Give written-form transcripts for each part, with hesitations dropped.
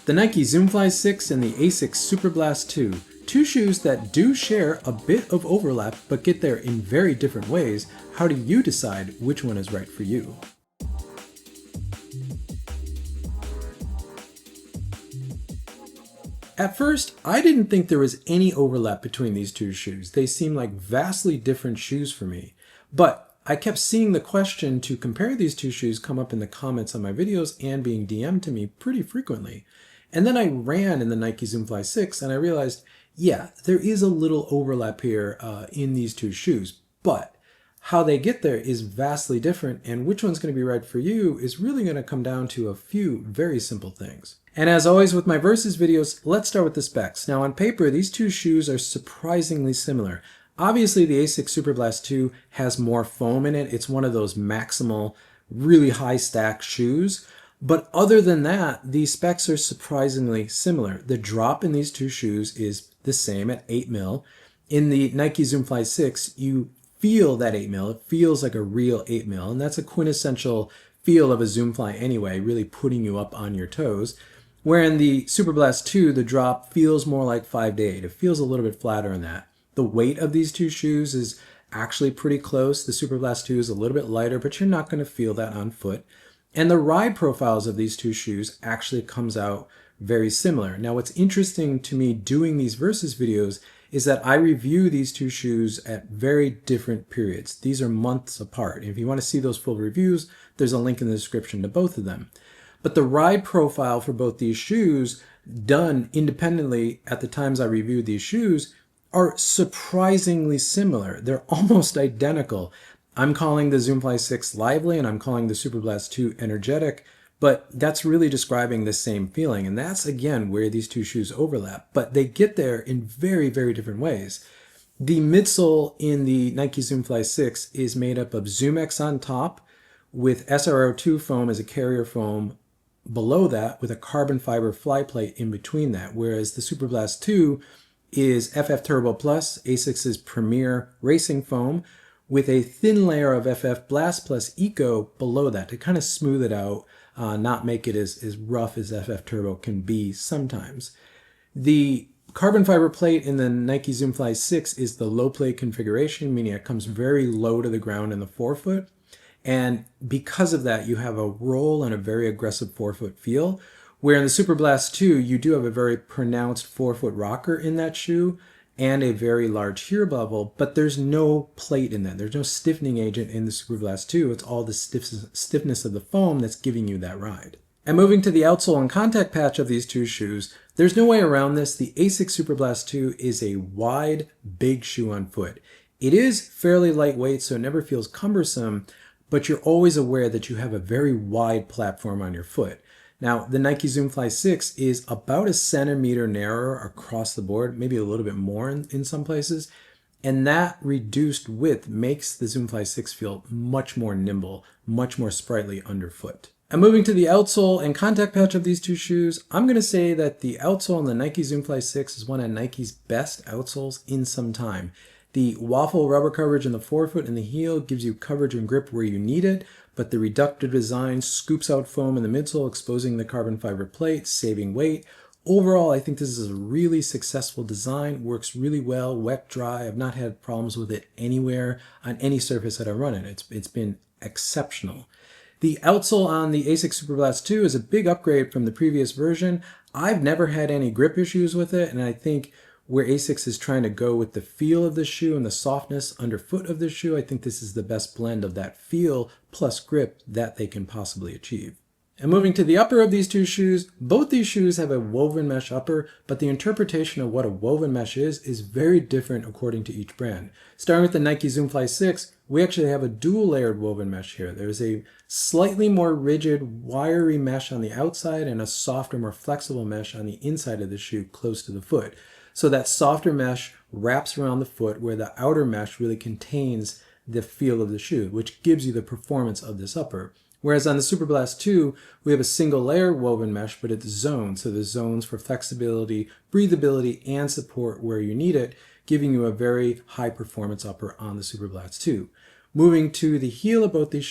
The Nike Zoomfly 6 and the Asics Superblast 2, two shoes that do share a bit of overlap but get there in very different ways. How do you decide which one is right for you? At first, I didn't think there was any overlap between these two shoes. They seemed like vastly different shoes for me. But I kept seeing the question to compare these two shoes come up in the comments on my videos and being DM'd to me pretty frequently. And then I ran in the Nike Zoomfly 6 and I realized, yeah, there is a little overlap here in these two shoes, but how they get there is vastly different, and which one's going to be right for you is really going to come down to a few very simple things. And as always with my versus videos, let's start with the specs. Now on paper, these two shoes are surprisingly similar. Obviously the Asics Superblast 2 has more foam in it. It's one of those maximal, really high stack shoes. But other than that, the specs are surprisingly similar. The drop in these two shoes is the same at 8 mil. In the Nike Zoomfly 6, you feel that 8 mil. It feels like a real 8 mil, and that's a quintessential feel of a Zoomfly anyway, really putting you up on your toes. Where in the Superblast 2, the drop feels more like 5 to 8. It feels a little bit flatter in that. The weight of these two shoes is actually pretty close. The Superblast 2 is a little bit lighter, but you're not going to feel that on foot. And the ride profiles of these two shoes actually comes out very similar. Now what's interesting to me doing these versus videos is that I review these two shoes at very different periods. These are months apart. And if you want to see those full reviews, there's a link in the description to both of them. But the ride profile for both these shoes, done independently at the times I reviewed these shoes, are surprisingly similar. They're almost identical. I'm calling the Zoomfly 6 lively and I'm calling the Superblast 2 energetic, but that's really describing the same feeling. And that's again where these two shoes overlap, but they get there in very, very different ways. The midsole in the Nike Zoomfly 6 is made up of ZoomX on top with SRO2 foam as a carrier foam below that with a carbon fiber fly plate in between that, whereas the Superblast 2 is FF Turbo Plus, Asics' premier racing foam, with a thin layer of FF Blast Plus Eco below that to kind of smooth it out, not make it as rough as FF Turbo can be sometimes. The carbon fiber plate in the Nike Zoomfly 6 is the low plate configuration, meaning it comes very low to the ground in the forefoot. And because of that, you have a roll and a very aggressive forefoot feel. Where in the Superblast 2, you do have a very pronounced forefoot rocker in that shoe and a very large heel bevel, but there's no plate in that. There's no stiffening agent in the Superblast 2. It's all the stiffness of the foam that's giving you that ride. And moving to the outsole and contact patch of these two shoes, there's no way around this. The Asics Superblast 2 is a wide, big shoe on foot. It is fairly lightweight, so it never feels cumbersome, but you're always aware that you have a very wide platform on your foot. Now, the Nike Zoomfly 6 is about a centimeter narrower across the board, maybe a little bit more in some places, and that reduced width makes the Zoomfly 6 feel much more nimble, much more sprightly underfoot. And moving to the outsole and contact patch of these two shoes, I'm going to say that the outsole on the Nike Zoomfly 6 is one of Nike's best outsoles in some time. The waffle rubber coverage in the forefoot and the heel gives you coverage and grip where you need it, but the reductive design scoops out foam in the midsole, exposing the carbon fiber plate, saving weight. Overall, I think this is a really successful design, works really well, wet, dry. I've not had problems with it anywhere on any surface that I run it. It's been exceptional. The outsole on the Asics Superblast 2 is a big upgrade from the previous version. I've never had any grip issues with it, and I think where Asics is trying to go with the feel of the shoe and the softness underfoot of the shoe, I think this is the best blend of that feel plus grip that they can possibly achieve. And moving to the upper of these two shoes, both these shoes have a woven mesh upper, but the interpretation of what a woven mesh is very different according to each brand. Starting with the Nike Zoomfly 6, we actually have a dual layered woven mesh here. There's a slightly more rigid, wiry mesh on the outside and a softer, more flexible mesh on the inside of the shoe close to the foot. So that softer mesh wraps around the foot where the outer mesh really contains the feel of the shoe, which gives you the performance of this upper. Whereas on the Superblast 2, we have a single layer woven mesh, but it's zoned. So there's zones for flexibility, breathability, and support where you need it, giving you a very high performance upper on the Superblast 2. Moving to the heel of both these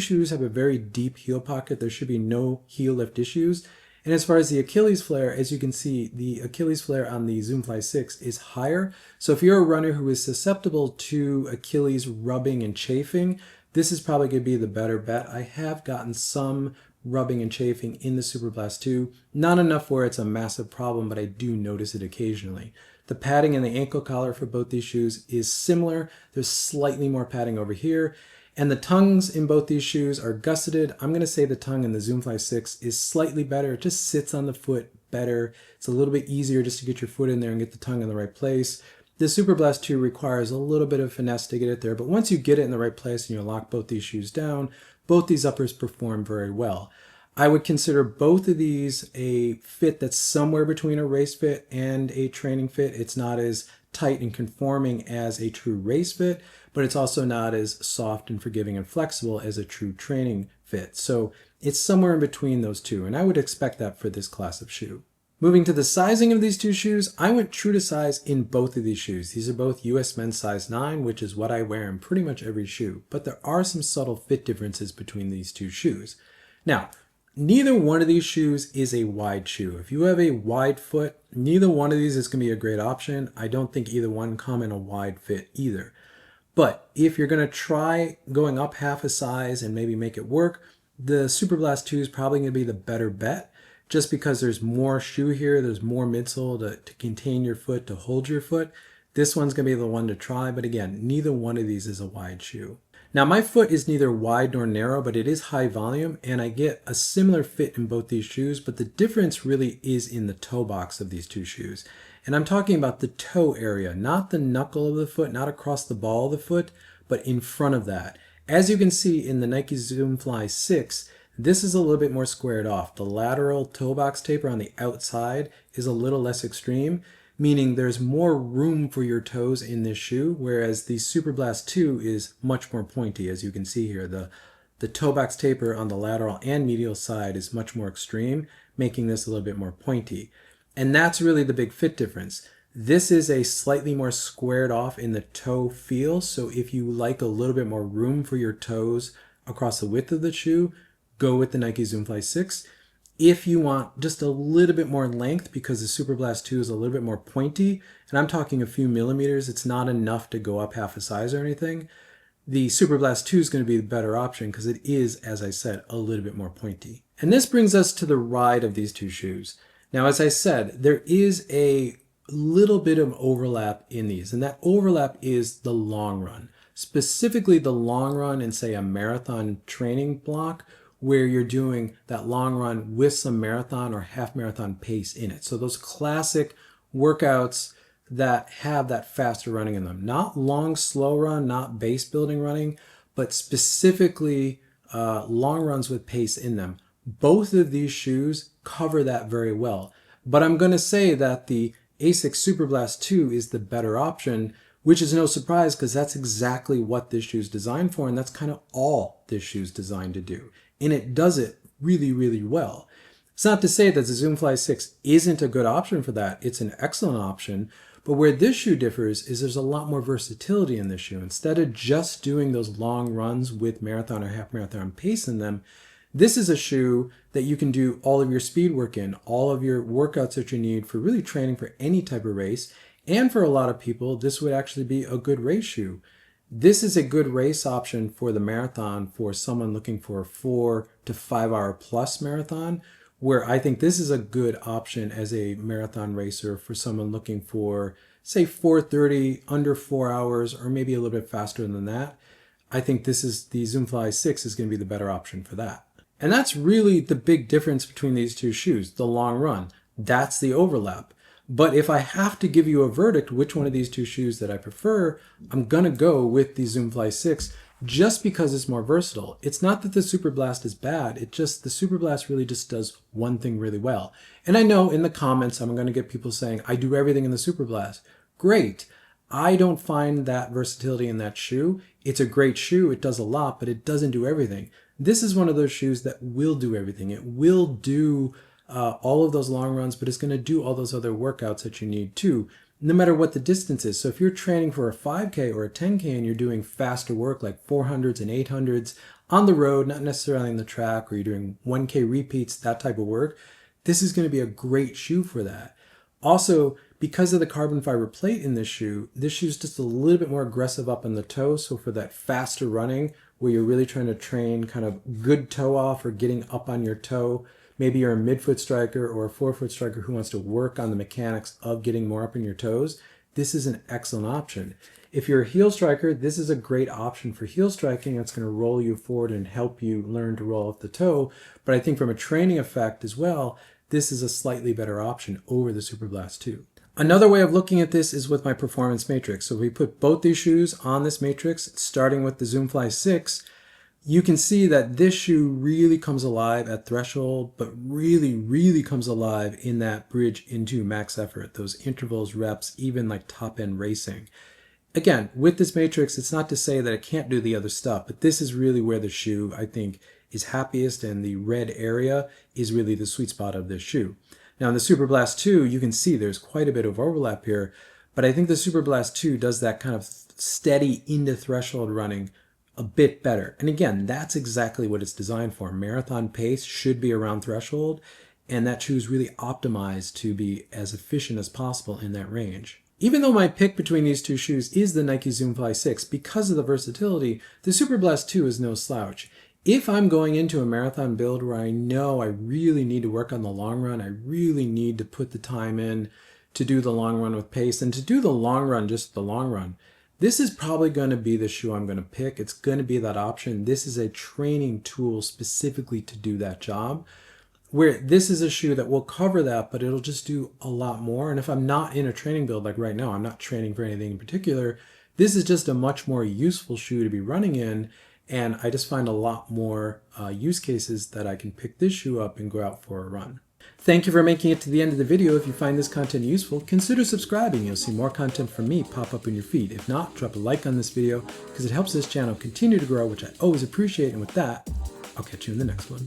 shoes have a very deep heel pocket. There should be no heel lift issues. And as far as the Achilles flare, as you can see, the Achilles flare on the Zoomfly 6 is higher. So if you're a runner who is susceptible to Achilles rubbing and chafing, this is probably going to be the better bet. I have gotten some rubbing and chafing in the Superblast 2. Not enough where it's a massive problem, but I do notice it occasionally. The padding and the ankle collar for both these shoes is similar. There's slightly more padding over here. And the tongues in both these shoes are gusseted. I'm going to say the tongue in the Zoomfly 6 is slightly better. It just sits on the foot better. It's a little bit easier just to get your foot in there and get the tongue in the right place. The Superblast 2 requires a little bit of finesse to get it there, but once you get it in the right place and you lock both these shoes down, both these uppers perform very well. I would consider both of these a fit that's somewhere between a race fit and a training fit. It's not as tight and conforming as a true race fit, but it's also not as soft and forgiving and flexible as a true training fit. So it's somewhere in between those two, and I would expect that for this class of shoe. Moving to the sizing of these two shoes, I went true to size in both of these shoes. These are both US men's size 9, which is what I wear in pretty much every shoe, but there are some subtle fit differences between these two shoes. Now, neither one of these shoes is a wide shoe. If you have a wide foot, neither one of these is going to be a great option. I don't think either one come in a wide fit either. But if you're going to try going up half a size and maybe make it work, the Superblast 2 is probably going to be the better bet, just because there's more shoe here, there's more midsole to contain your foot, to hold your foot. This one's going to be the one to try, but again, neither one of these is a wide shoe. Now my foot is neither wide nor narrow, but it is high volume, and I get a similar fit in both these shoes, but the difference really is in the toe box of these two shoes. And I'm talking about the toe area, not the knuckle of the foot, not across the ball of the foot, but in front of that. As you can see in the Nike Zoomfly 6, this is a little bit more squared off. The lateral toe box taper on the outside is a little less extreme, meaning there's more room for your toes in this shoe, whereas the Superblast 2 is much more pointy, as you can see here. The toe box taper on the lateral and medial side is much more extreme, making this a little bit more pointy. And that's really the big fit difference. This is a slightly more squared off in the toe feel, so if you like a little bit more room for your toes across the width of the shoe, go with the Nike Zoomfly 6. If you want just a little bit more length, because the Superblast 2 is a little bit more pointy, and I'm talking a few millimeters, it's not enough to go up half a size or anything, the Superblast 2 is going to be the better option because it is, as I said, a little bit more pointy. And this brings us to the ride of these two shoes. Now, as I said, there is a little bit of overlap in these, and that overlap is the long run. Specifically the long run in, say, a marathon training block, where you're doing that long run with some marathon or half marathon pace in it. So those classic workouts that have that faster running in them. Not long, slow run, not base building running, but specifically long runs with pace in them. Both of these shoes cover that very well. But I'm going to say that the Asics Superblast 2 is the better option, which is no surprise because that's exactly what this shoe is designed for, and that's kind of all this shoe is designed to do. And it does it really, really well. It's not to say that the Zoomfly 6 isn't a good option for that. It's an excellent option. But where this shoe differs is there's a lot more versatility in this shoe. Instead of just doing those long runs with marathon or half marathon pace in them, this is a shoe that you can do all of your speed work in, all of your workouts that you need for really training for any type of race. And for a lot of people, this would actually be a good race shoe. This is a good race option for the marathon for someone looking for a 4 to 5 hour plus marathon, where I think this is a good option as a marathon racer for someone looking for, say, 4:30, under 4 hours, or maybe a little bit faster than that. I think the Zoomfly 6 is going to be the better option for that. And that's really the big difference between these two shoes, the long run. That's the overlap. But if I have to give you a verdict, which one of these two shoes that I prefer, I'm going to go with the Zoomfly 6 just because it's more versatile. It's not that the Superblast is bad. It just, the Superblast really just does one thing really well. And I know in the comments, I'm going to get people saying, I do everything in the Superblast. Great. I don't find that versatility in that shoe. It's a great shoe. It does a lot, but it doesn't do everything. This is one of those shoes that will do everything. It will do all of those long runs, but it's going to do all those other workouts that you need too, no matter what the distance is. So if you're training for a 5K or a 10K and you're doing faster work like 400s and 800s on the road, not necessarily on the track, or you're doing 1K repeats, that type of work, this is going to be a great shoe for that. Also, because of the carbon fiber plate in this shoe is just a little bit more aggressive up on the toe. So for that faster running where you're really trying to train kind of good toe off or getting up on your toe, maybe you're a midfoot striker or a forefoot striker who wants to work on the mechanics of getting more up on your toes, this is an excellent option. If you're a heel striker, this is a great option for heel striking. It's going to roll you forward and help you learn to roll off the toe. But I think from a training effect as well, this is a slightly better option over the Superblast 2. Another way of looking at this is with my performance matrix. So we put both these shoes on this matrix, starting with the Zoomfly 6. You can see that this shoe really comes alive at threshold, but really comes alive in that bridge into max effort, those intervals, reps, even like top end racing. Again, with this matrix, it's not to say that it can't do the other stuff, but this is really where the shoe, I think, is happiest, and the red area is really the sweet spot of this shoe. Now in the Superblast 2, you can see there's quite a bit of overlap here, but I think the Superblast 2 does that kind of steady into threshold running a bit better. And again, that's exactly what it's designed for. Marathon pace should be around threshold, and that shoe is really optimized to be as efficient as possible in that range. Even though my pick between these two shoes is the Nike Zoomfly 6, because of the versatility, the Superblast 2 is no slouch. If I'm going into a marathon build where I know I really need to work on the long run, I really need to put the time in to do the long run with pace, and to do the long run, just the long run, this is probably going to be the shoe I'm going to pick. It's going to be that option. This is a training tool specifically to do that job, where this is a shoe that will cover that, but it'll just do a lot more. And if I'm not in a training build, like right now, I'm not training for anything in particular, this is just a much more useful shoe to be running in. And I just find a lot more use cases that I can pick this shoe up and go out for a run. Thank you for making it to the end of the video. If you find this content useful, consider subscribing. You'll see more content from me pop up in your feed. If not, drop a like on this video because it helps this channel continue to grow, which I always appreciate. And with that, I'll catch you in the next one.